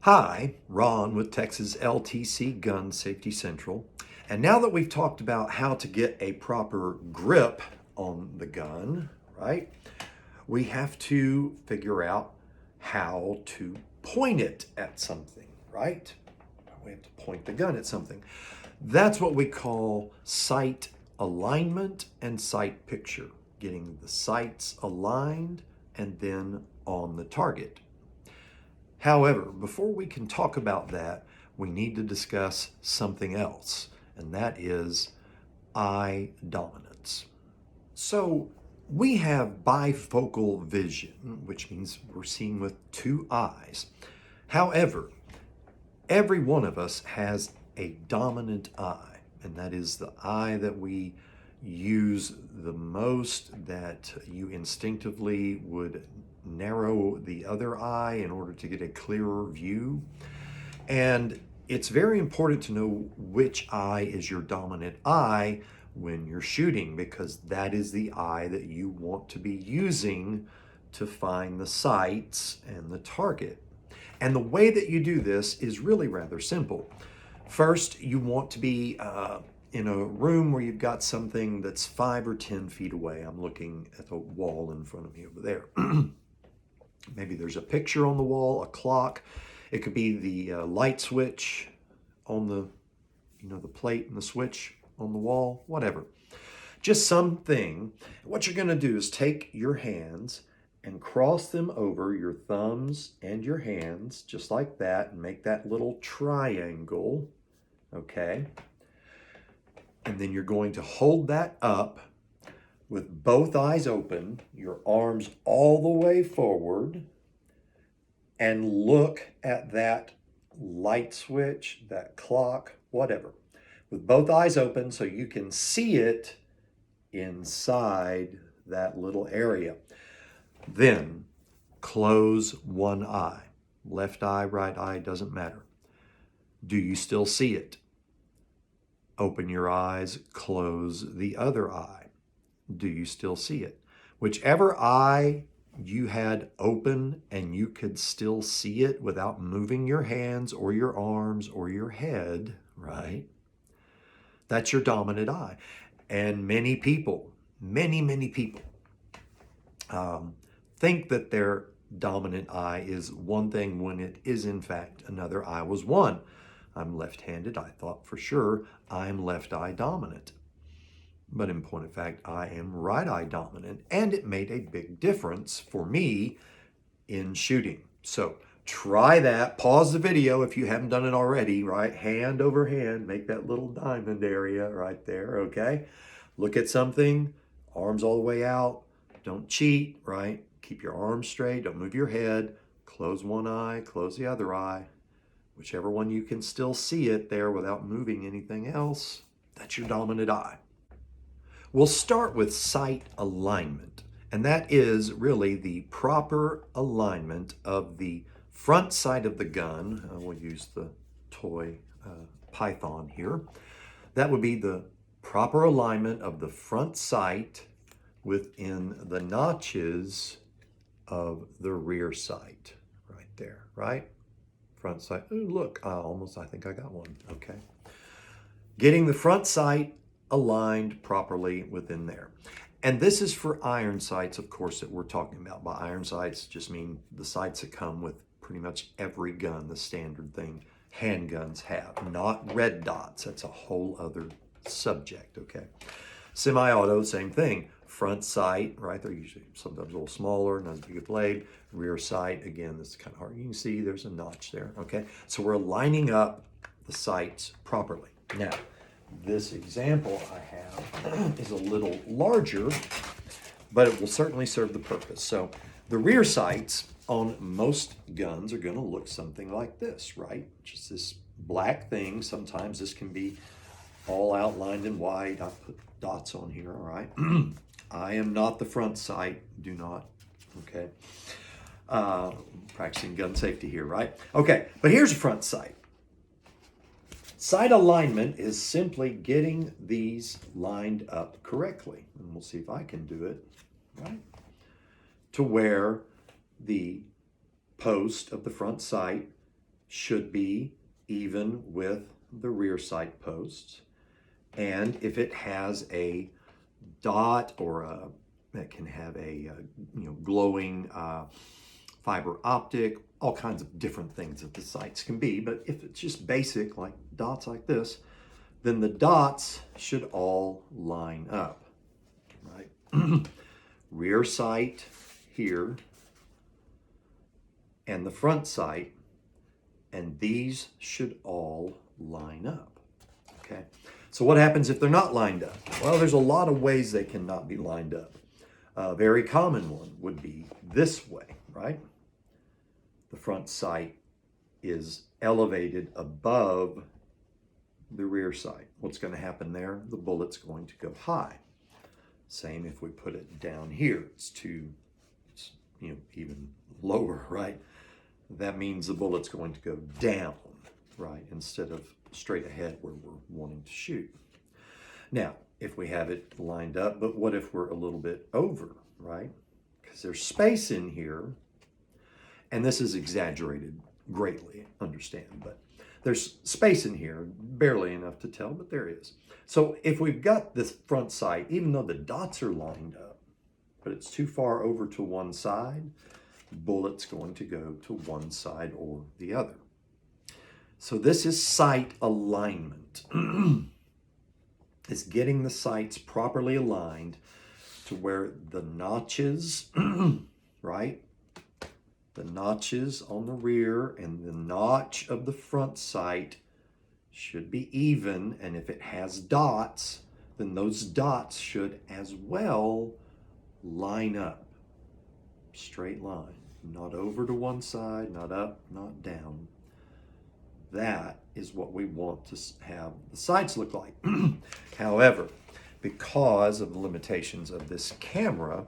Hi, Ron with Texas LTC Gun Safety Central. And now that we've talked about how to get a proper grip on the gun, right, we have to figure out how to point it at something, right? We have to point the gun at something. That's what we call sight alignment and sight picture, getting the sights aligned and then on the target. However, before we can talk about that, we need to discuss something else, and that is eye dominance. So we have bifocal vision, which means we're seeing with two eyes. However, every one of us has a dominant eye, and that is the eye that we use the most, that you instinctively would narrow the other eye in order to get a clearer view. And it's very important to know which eye is your dominant eye when you're shooting, because that is the eye that you want to be using to find the sights and the target. And the way that you do this is really rather simple. First, you want to be in a room where you've got something that's 5 or 10 feet away. I'm looking at the wall in front of me over there. Maybe there's a picture on the wall, a clock. It could be the light switch on the plate and the switch on the wall, whatever. Just something. What you're going to do is take your hands and cross them over your thumbs and your hands, just like that, and make that little triangle, okay? And then you're going to hold that up with both eyes open, your arms all the way forward, and look at that light switch, that clock, whatever, with both eyes open so you can see it inside that little area. Then close one eye. Left eye, right eye, doesn't matter. Do you still see it? Open your eyes, close the other eye. Do you still see it? Whichever eye you had open and you could still see it without moving your hands or your arms or your head, right? That's your dominant eye. And many people, many people, think that their dominant eye is one thing when it is in fact another. I was one. I'm left-handed. I thought for sure I'm left eye dominant. But in point of fact, I am right eye dominant, and it made a big difference for me in shooting. So try that. Pause the video if you haven't done it already, right? Hand over hand, make that little diamond area right there, okay? Look at something, arms all the way out. Don't cheat, right? Keep your arms straight. Don't move your head. Close one eye, close the other eye. Whichever one you can still see it there without moving anything else, that's your dominant eye. We'll start with sight alignment, and that is really the proper alignment of the front sight of the gun. We'll use the toy python here. That would be the proper alignment of the front sight within the notches of the rear sight, right there, right? Front sight. Ooh, look, I think I got one. Okay. Getting the front sight aligned properly within there. And this is for iron sights, of course, that we're talking about. By iron sights, just mean the sights that come with pretty much every gun, the standard thing handguns have, not red dots. That's a whole other subject, okay? Semi-auto, same thing. Front sight, right? They're usually sometimes a little smaller, not as big a blade. Rear sight, again, this is kind of hard. You can see there's a notch there, okay? So we're lining up the sights properly. Now, this example I have is a little larger, but it will certainly serve the purpose. So the rear sights on most guns are going to look something like this, right? Just this black thing. Sometimes this can be all outlined in white. I put dots on here, all right? I am not the front sight. Do not, okay? Practicing gun safety here, right? Okay, but here's a front sight. Sight alignment is simply getting these lined up correctly. And we'll see if I can do it, right? To where the post of the front sight should be even with the rear sight posts. And if it has a dot or that can have a glowing fiber optic, all kinds of different things that the sights can be. But if it's just basic, like dots like this, then the dots should all line up, right? Rear sight here and the front sight, and these should all line up, okay? So what happens if they're not lined up? Well, there's a lot of ways they cannot be lined up. A very common one would be this way, right? The front sight is elevated above the rear sight. What's going to happen there? The bullet's going to go high. Same if we put it down here. It's even lower, right? That means the bullet's going to go down, right? Instead of straight ahead where we're wanting to shoot. Now, if we have it lined up, but what if we're a little bit over, right? Because there's space in here, and this is exaggerated greatly, understand, but there's space in here, barely enough to tell, but there is. So if we've got this front sight, even though the dots are lined up, but it's too far over to one side, the bullet's going to go to one side or the other. So this is sight alignment. It's getting the sights properly aligned to where the notches, right? The notches on the rear and the notch of the front sight should be even, and if it has dots, then those dots should as well line up. Straight line, not over to one side, not up, not down. That is what we want to have the sights look like. However, because of the limitations of this camera,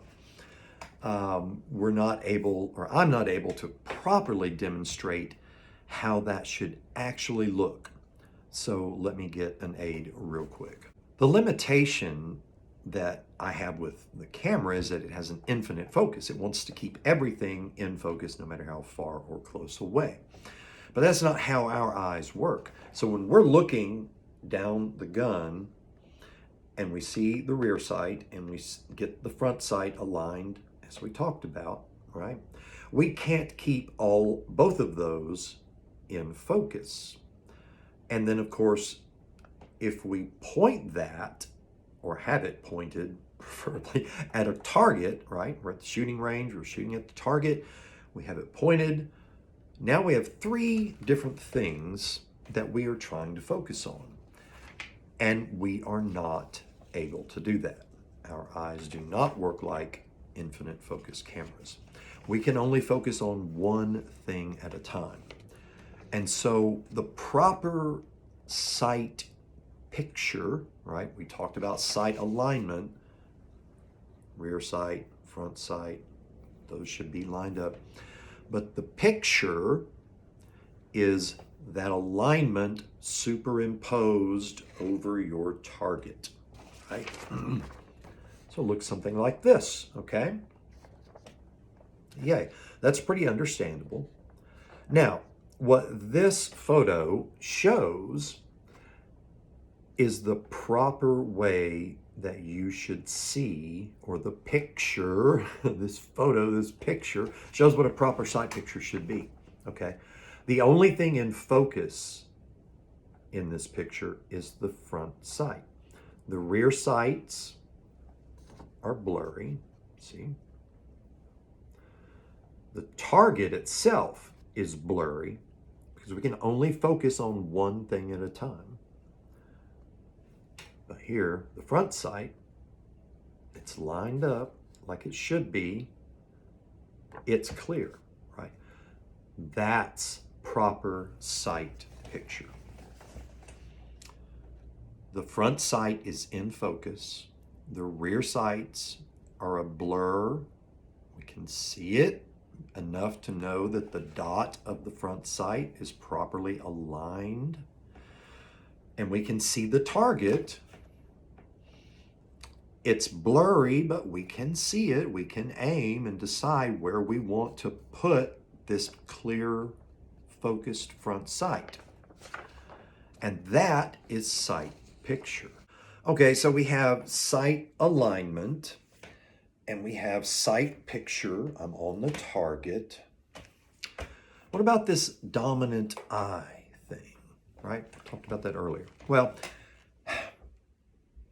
we're not able, or I'm not able to properly demonstrate how that should actually look. So let me get an aid real quick. The limitation that I have with the camera is that it has an infinite focus. It wants to keep everything in focus no matter how far or close away. But that's not how our eyes work. So when we're looking down the gun and we see the rear sight and we get the front sight aligned, as we talked about, right? We can't keep both of those in focus. And then, of course, if we point that or have it pointed, preferably at a target, right? We're at the shooting range, we're shooting at the target, we have it pointed. Now we have three different things that we are trying to focus on. And we are not able to do that. Our eyes do not work like infinite focus cameras. We can only focus on one thing at a time. And so the proper sight picture, right? We talked about sight alignment, rear sight, front sight, those should be lined up. But the picture is that alignment superimposed over your target, right? So it looks something like this, okay? Yay, that's pretty understandable. Now, what this photo shows is the proper way that you should see, or the picture, this picture shows what a proper sight picture should be, okay? The only thing in focus in this picture is the front sight. The rear sights are blurry, see? The target itself is blurry because we can only focus on one thing at a time. But here, the front sight, it's lined up like it should be. It's clear, right? That's proper sight picture. The front sight is in focus. The rear sights are a blur. We can see it enough to know that the dot of the front sight is properly aligned. And we can see the target. It's blurry, but we can see it. We can aim and decide where we want to put this clear focused front sight. And that is sight picture. Okay, so we have sight alignment and we have sight picture. I'm on the target. What about this dominant eye thing, right? I talked about that earlier. Well,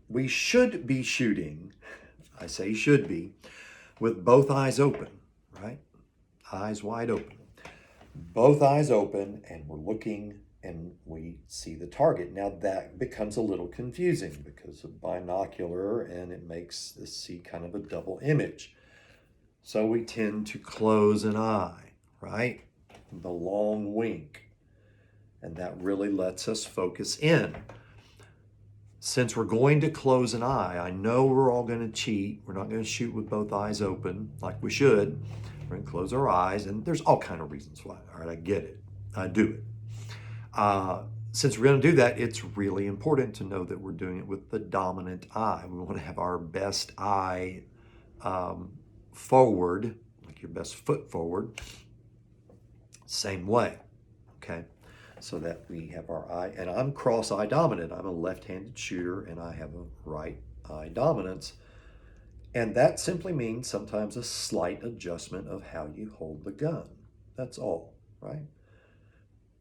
we should be shooting, I say should be, with both eyes open, right? Eyes wide open. Both eyes open, and we're looking and we see the target. Now that becomes a little confusing because of binocular, and it makes us see kind of a double image. So we tend to close an eye, right? The long wink. And that really lets us focus in. Since we're going to close an eye, I know we're all going to cheat. We're not going to shoot with both eyes open like we should. We're going to close our eyes, and there's all kind of reasons why. All right, I get it. I do it. Since we're going to do that, it's really important to know that we're doing it with the dominant eye. We want to have our best eye forward, like your best foot forward, same way, okay? So that we have our eye, and I'm cross-eye dominant. I'm a left-handed shooter, and I have a right eye dominance. And that simply means sometimes a slight adjustment of how you hold the gun. That's all, right?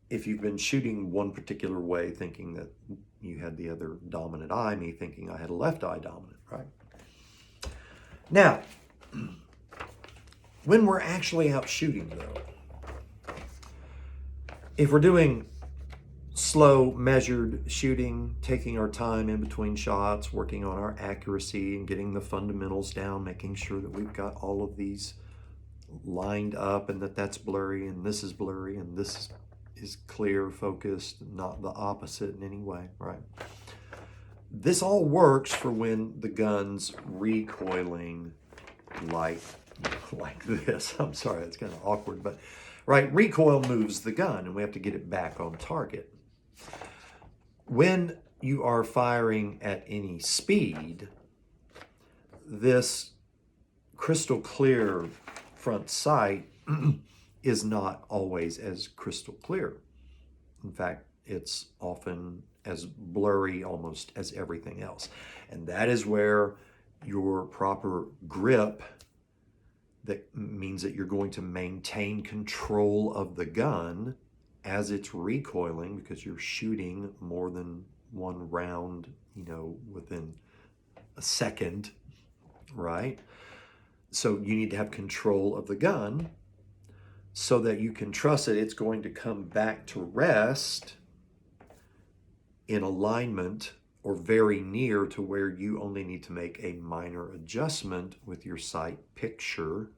If you've been shooting one particular way, thinking that you had the other dominant eye, me thinking I had a left eye dominant, right? Now, when we're actually out shooting, though, if we're doing slow, measured shooting, taking our time in between shots, working on our accuracy and getting the fundamentals down, making sure that we've got all of these lined up and that that's blurry and this is blurry and this is clear, focused, not the opposite in any way, right? This all works for when the gun's recoiling like this. I'm sorry, it's kind of awkward, but right, recoil moves the gun and we have to get it back on target. When you are firing at any speed, this crystal clear front sight is not always as crystal clear. In fact, it's often as blurry almost as everything else. And that is where your proper grip, that means that you're going to maintain control of the gun as it's recoiling, because you're shooting more than one round, within a second, right? So you need to have control of the gun so that you can trust that it's going to come back to rest in alignment or very near to where you only need to make a minor adjustment with your sight picture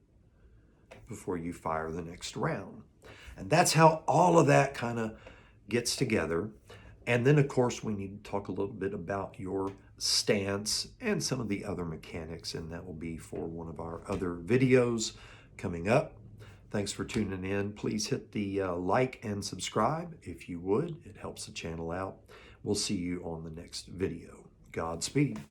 before you fire the next round. And that's how all of that kind of gets together. And then, of course, we need to talk a little bit about your stance and some of the other mechanics, and that will be for one of our other videos coming up. Thanks for tuning in. Please hit the like and subscribe if you would. It helps the channel out. We'll see you on the next video. Godspeed.